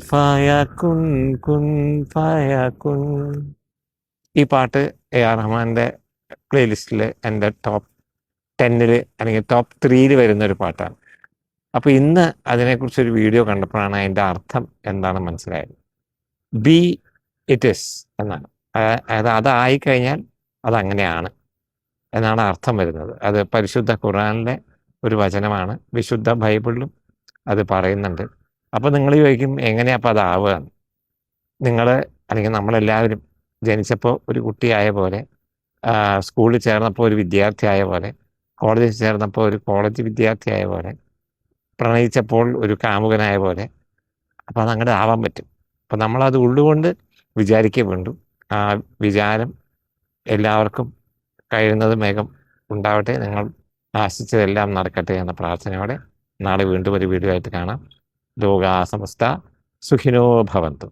ഫയകുൻ കുൻ ഫയകുൻ. ഈ പാട്ട് എ.ആർ. റഹ്മാൻ്റെ പ്ലേലിസ്റ്റിൽ എൻ്റെ ടോപ്പ് 10 അല്ലെങ്കിൽ ടോപ്പ് 3 വരുന്നൊരു പാട്ടാണ്. അപ്പോൾ ഇന്ന് അതിനെക്കുറിച്ചൊരു വീഡിയോ കണ്ടപ്പോഴാണ് അതിൻ്റെ അർത്ഥം എന്താണെന്ന് മനസ്സിലായത്. ബി ഇറ്റ് ഇസ് എന്നാണ്. അതായത് അതായിക്കഴിഞ്ഞാൽ അതങ്ങനെയാണ് എന്നാണ് അർത്ഥം വരുന്നത്. അത് പരിശുദ്ധ ഖുർആനിലെ ഒരു വചനമാണ്. വിശുദ്ധ ബൈബിളിലും അത് പറയുന്നുണ്ട്. അപ്പോൾ നിങ്ങൾ ചോദിക്കും എങ്ങനെയാണ് അപ്പോൾ അതാവുക? നിങ്ങൾ അല്ലെങ്കിൽ നമ്മളെല്ലാവരും ജനിച്ചപ്പോൾ ഒരു കുട്ടിയായ പോലെ, സ്കൂളിൽ ചേർന്നപ്പോൾ ഒരു വിദ്യാർത്ഥിയായ പോലെ, കോളേജിൽ ചേർന്നപ്പോൾ ഒരു കോളേജ് വിദ്യാർത്ഥിയായ പോലെ, പ്രണയിച്ചപ്പോൾ ഒരു കാമുകനായ പോലെ, അപ്പോൾ അതങ്ങോട്ട് ആവാൻ പറ്റും. അപ്പോൾ നമ്മളത് ഉള്ളുകൊണ്ട് വിചാരിക്കേ വേണ്ടു. ആ വിചാരം എല്ലാവർക്കും കഴിയുന്നത് വേഗം ഉണ്ടാവട്ടെ. നിങ്ങൾ ആശിച്ചതെല്ലാം നടക്കട്ടെ എന്ന പ്രാർത്ഥനയോടെ നാളെ വീണ്ടും ഒരു വീഡിയോ ആയിട്ട് കാണാം. ലോകാ സമസ്ത സുഖിനോ ഭവന്തു.